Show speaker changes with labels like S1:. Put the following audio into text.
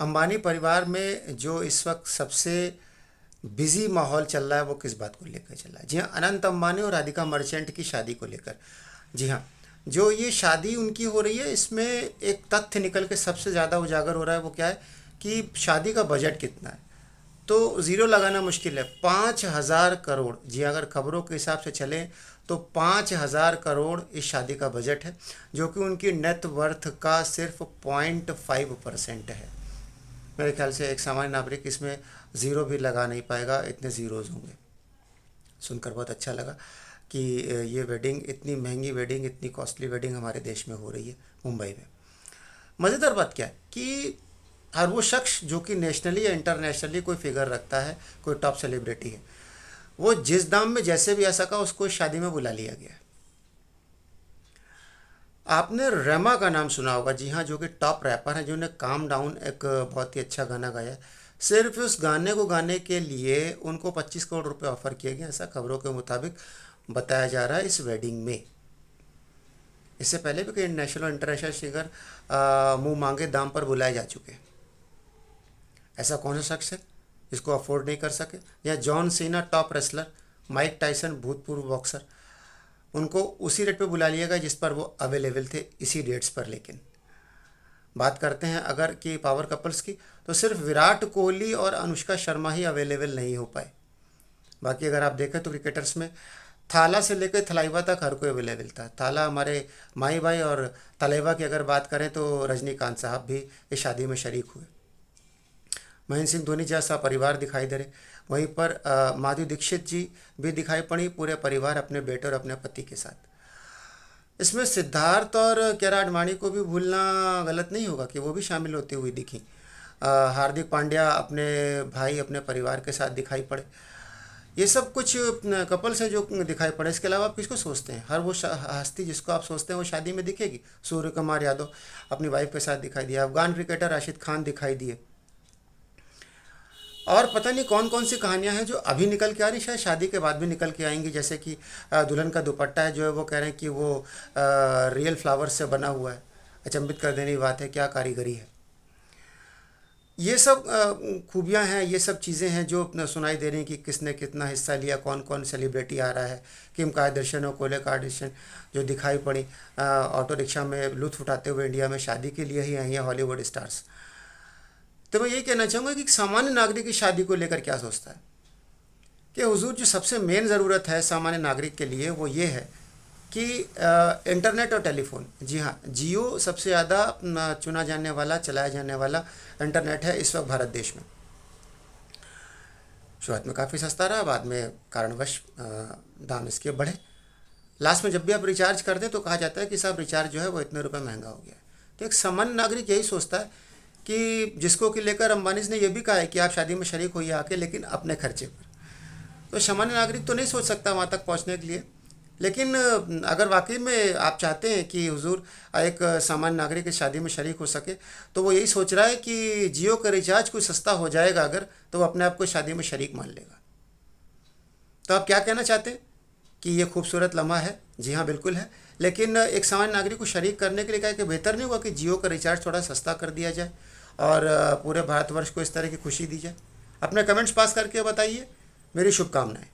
S1: अंबानी परिवार में जो इस वक्त सबसे बिजी माहौल चल रहा है वो किस बात को लेकर चल रहा है? जी हाँ, अनंत अंबानी और राधिका मर्चेंट की शादी को लेकर। जी हाँ, जो ये शादी उनकी हो रही है, इसमें एक तथ्य निकल के सबसे ज़्यादा उजागर हो रहा है। वो क्या है कि शादी का बजट कितना है? तो ज़ीरो लगाना मुश्किल है। 5,000 करोड़, जी अगर खबरों के हिसाब से चलें तो 5,000 करोड़ इस शादी का बजट है, जो कि उनकी नेट वर्थ का सिर्फ 0.5% है। मेरे ख्याल से एक सामान्य नागरिक इसमें ज़ीरो भी लगा नहीं पाएगा, इतने ज़ीरोज़ होंगे। सुनकर बहुत अच्छा लगा कि ये वेडिंग, इतनी महंगी वेडिंग, इतनी कॉस्टली वेडिंग हमारे देश में हो रही है, मुंबई में। मज़ेदार बात क्या है कि हर वो शख्स जो कि नेशनली या इंटरनेशनली कोई फिगर रखता है, कोई टॉप सेलिब्रिटी है, वो जिस दाम में जैसे भी आ सका उसको इस शादी में बुला लिया गया है। आपने रेमा का नाम सुना होगा, जी हाँ, जो कि टॉप रैपर हैं, जिन्होंने काम डाउन एक बहुत ही अच्छा गाना गाया है। सिर्फ उस गाने को गाने के लिए उनको 25 करोड़ रुपए ऑफर किए गए, ऐसा खबरों के मुताबिक बताया जा रहा है इस वेडिंग में। इससे पहले भी कई नेशनल और इंटरनेशनल सिंगर मुंह मांगे दाम पर बुलाए जा चुके हैं। ऐसा कौन सा शख्स है जिसको अफोर्ड नहीं कर सके? या John Cena top wrestler, Mike Tyson भूतपूर्व बॉक्सर, उनको उसी रेट पे बुला लिया गया जिस पर वो अवेलेबल थे, इसी डेट्स पर। लेकिन बात करते हैं अगर कि पावर कपल्स की, तो सिर्फ विराट कोहली और अनुष्का शर्मा ही अवेलेबल नहीं हो पाए। बाकी अगर आप देखें तो क्रिकेटर्स में थाला से लेकर थलाइवा तक हर कोई अवेलेबल था। थाला हमारे माही भाई, और तलेवा की अगर बात करें तो रजनीकांत साहब भी इस शादी में शरीक हुए। महेंद्र सिंह धोनी जैसा परिवार दिखाई दे रहे। वहीं पर माधुरी दीक्षित जी भी दिखाई पड़ी, पूरे परिवार अपने बेटे और अपने पति के साथ। इसमें सिद्धार्थ और कियारा आडवाणी को भी भूलना गलत नहीं होगा कि वो भी शामिल होती हुई दिखी। हार्दिक पांड्या अपने भाई, अपने परिवार के साथ दिखाई पड़े। ये सब कुछ कपल्स हैं जो दिखाई पड़े। इसके अलावा आप किसको सोचते हैं? हर वो हस्ती जिसको आप सोचते हैं वो शादी में दिखेगी। सूर्य कुमार यादव अपनी वाइफ के साथ दिखाई दिया, अफगान क्रिकेटर राशिद खान दिखाई दिए, और पता नहीं कौन कौन सी कहानियां हैं जो अभी निकल के आ रही, शायद शादी के बाद भी निकल के आएंगी। जैसे कि दुल्हन का दुपट्टा है जो है, वो कह रहे हैं कि वो रियल फ्लावर से बना हुआ है। अचंभित कर देने की बात है, क्या कारीगरी है। ये सब खूबियां हैं, ये सब चीज़ें हैं जो सुनाई दे रही हैं कि किसने कितना हिस्सा लिया, कौन कौन सेलिब्रिटी आ रहा है। किम कार्दाशियन और कोले कार्दाशियन जो दिखाई पड़ी ऑटो रिक्शा में लुत्फ़ उठाते हुए, इंडिया में शादी के लिए ही आई हैं हॉलीवुड स्टार्स। तो मैं यही कहना चाहूँगा कि सामान्य नागरिक की शादी को लेकर क्या सोचता है कि हुजूर, जो सबसे मेन ज़रूरत है सामान्य नागरिक के लिए वो ये है कि इंटरनेट और टेलीफोन। जी हाँ, जियो सबसे ज़्यादा चुना जाने वाला, चलाया जाने वाला इंटरनेट है इस वक्त भारत देश में। शुरुआत में काफ़ी सस्ता रहा, बाद में कारणवश दाम इसके बढ़े। लास्ट में जब भी आप रिचार्ज करते हैं तो कहा जाता है कि साहब रिचार्ज जो है वो इतने रुपए महंगा हो गया है। तो एक सामान्य नागरिक यही सोचता है कि जिसको कि लेकर अंबानी ने यह भी कहा है कि आप शादी में शरीक होइए आके, लेकिन अपने खर्चे पर। तो सामान्य नागरिक तो नहीं सोच सकता वहाँ तक पहुँचने के लिए। लेकिन अगर वाकई में आप चाहते हैं कि हुजूर एक सामान्य नागरिक इस शादी में शरीक हो सके, तो वो यही सोच रहा है कि जियो का रिचार्ज कुछ सस्ता हो जाएगा अगर, तो वो अपने आप को शादी में शरीक मान लेगा। तो आप क्या कहना चाहते हैं कि ये खूबसूरत लम्हा है? जी हाँ, बिल्कुल है। लेकिन एक सामान्य नागरिक को शरीक करने के लिए क्या है कि बेहतर नहीं हुआ कि जियो का रिचार्ज थोड़ा सस्ता कर दिया जाए और पूरे भारतवर्ष को इस तरह की खुशी दी जाए? अपने कमेंट्स पास करके बताइए। मेरी शुभकामनाएं।